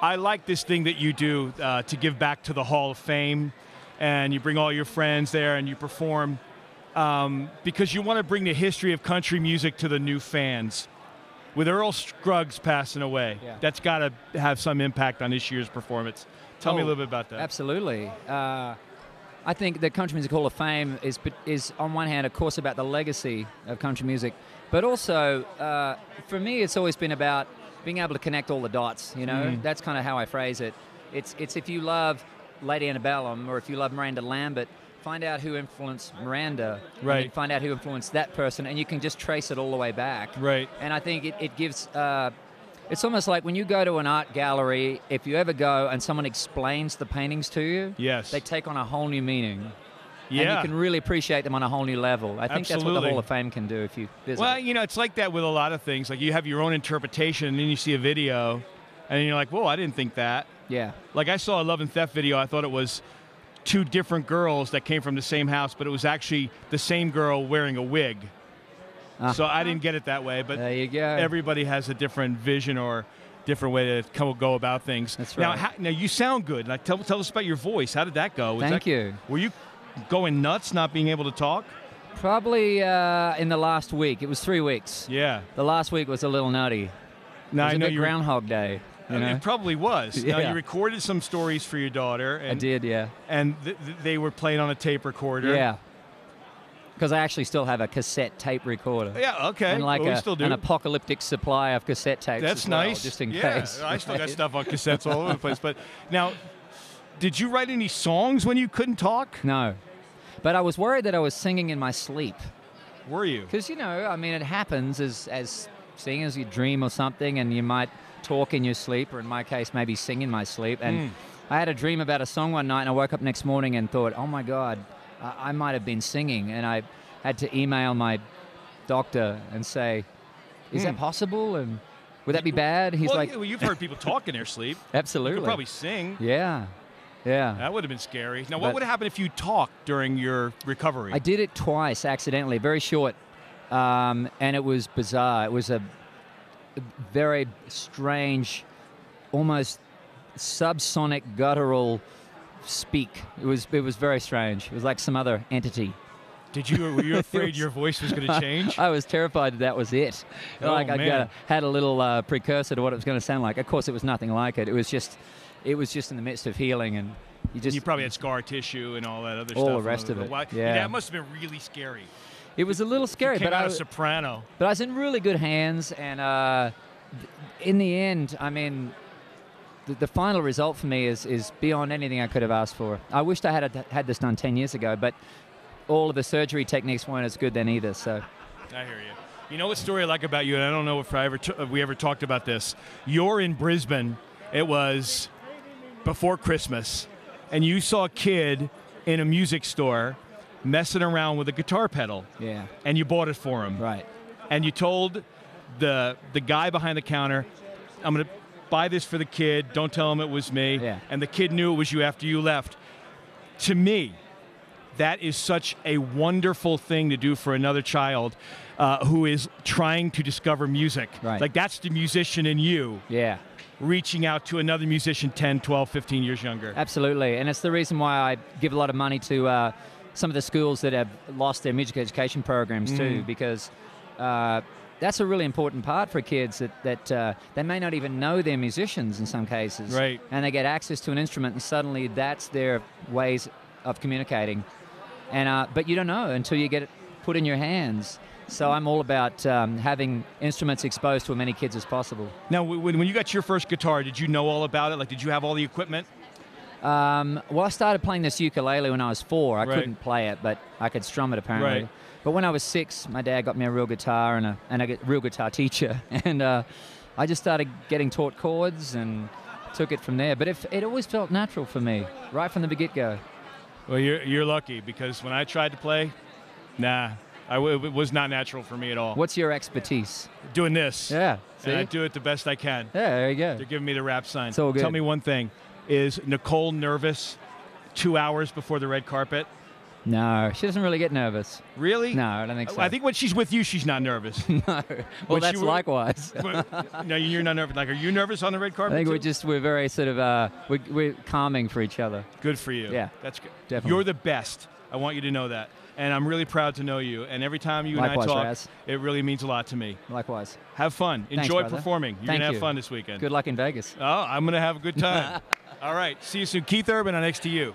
I like this thing that you do to give back to the Hall of Fame, and you bring all your friends there and you perform because you want to bring the history of country music to the new fans. With Earl Scruggs passing away, that's got to have some impact on this year's performance. Tell me a little bit about that. Absolutely. I think the Country Music Hall of Fame is on one hand, of course, about the legacy of country music, but also, for me, it's always been about being able to connect all the dots, you know? That's kind of how I phrase it. It's if you love Lady Antebellum or if you love Miranda Lambert, find out who influenced Miranda, right? And find out who influenced that person, and you can just trace it all the way back, right? And I think it gives. It's almost like when you go to an art gallery, if you ever go and someone explains the paintings to you, yes, they take on a whole new meaning. Yeah. And you can really appreciate them on a whole new level. I think that's what the Hall of Fame can do if you visit. Well, you know, it's like that with a lot of things. Like you have your own interpretation, and then you see a video, and you're like, whoa, I didn't think that. Yeah. Like I saw a Love and Theft video, I thought it was two different girls that came from the same house, but it was actually the same girl wearing a wig. So I didn't get it that way, but there you go. Everybody has a different vision or different way to go about things. That's right. Now you sound good. Like, tell us about your voice. How did that go? Thank you. Were you going nuts not being able to talk? Probably in the last week. It was 3 weeks. Yeah. The last week was a little nutty. Now, it was I know a bit Groundhog Day. You know? It probably was. Yeah. Now, you recorded some stories for your daughter. And, I did, yeah. And they were playing on a tape recorder. Yeah. Because I actually still have a cassette tape recorder. Yeah, okay. And like we still do. An apocalyptic supply of cassette tapes. That's as well, nice. Just in yeah, case. I still got stuff on cassettes all over the place. But now, did you write any songs when you couldn't talk? No. But I was worried that I was singing in my sleep. Were you? Because, you know, I mean, it happens as seeing as you dream or something, and you might talk in your sleep, or in my case, maybe sing in my sleep. And I had a dream about a song one night, and I woke up next morning and thought, oh, my God, I might have been singing. And I had to email my doctor and say, is that possible? And would that be bad? He's like... Well, you've heard people talk in their sleep. Absolutely. You could probably sing. Yeah. Yeah. That would have been scary. Now, what would happen if you talked during your recovery? I did it twice accidentally, very short, and it was bizarre. It was a very strange, almost subsonic, guttural speak. It was very strange. It was like some other entity. Were you afraid your voice was going to change? I was terrified that was it. Oh, like man. I had a little precursor to what it was going to sound like. Of course, it was nothing like it. It was just in the midst of healing, and you probably had scar tissue and all that other stuff. All the rest of it. Yeah. That must have been really scary. It was a little scary, but I was a soprano. But I was in really good hands, and in the end, I mean, the final result for me is beyond anything I could have asked for. I wished I had this done 10 years ago, but all of the surgery techniques weren't as good then either. So I hear you. You know what story I like about you, and I don't know if we ever talked about this. You're in Brisbane. It was before Christmas, and you saw a kid in a music store messing around with a guitar pedal. Yeah. And you bought it for him. Right. And you told the guy behind the counter, I'm going to buy this for the kid. Don't tell him it was me. Yeah. And the kid knew it was you after you left. To me, that is such a wonderful thing to do for another child who is trying to discover music. Right. Like, that's the musician in you. Yeah. Reaching out to another musician 10, 12, 15 years younger. Absolutely. And it's the reason why I give a lot of money to some of the schools that have lost their music education programs too, because that's a really important part for kids that they may not even know they're musicians in some cases. Right. And they get access to an instrument, and suddenly that's their ways of communicating. And but you don't know until you get it put in your hands. So I'm all about having instruments exposed to as many kids as possible. Now, when you got your first guitar, did you know all about it? Like, did you have all the equipment? Well, I started playing this ukulele when I was 4. I Right. couldn't play it, but I could strum it apparently. Right. But when I was 6, my dad got me a real guitar and a real guitar teacher, and I just started getting taught chords and took it from there. But it always felt natural for me, right from the get-go. Well, you're lucky, because when I tried to play, it was not natural for me at all. What's your expertise? Doing this. Yeah. See? And I do it the best I can. Yeah, there you go. They're giving me the rap sign. It's all good. Tell me one thing. Is Nicole nervous 2 hours before the red carpet? No, she doesn't really get nervous. Really? No, I don't think so. I think when she's with you, she's not nervous. no. Well, When that's she- likewise. No, you're not nervous. Like, are you nervous on the red I carpet? think too? we're very sort of we're calming for each other. Good for you. Yeah, That's good. definitely. You're the best. I want you to know that. And I'm really proud to know you. And every time you Likewise, and I talk, Raz. it really means a lot to me. Likewise. Have fun. Thanks, Enjoy brother. performing. You're Thank going to have you. fun this weekend. Good luck in Vegas. Oh, I'm going to have a good time. All right. See you soon. Keith Urban on Next to You.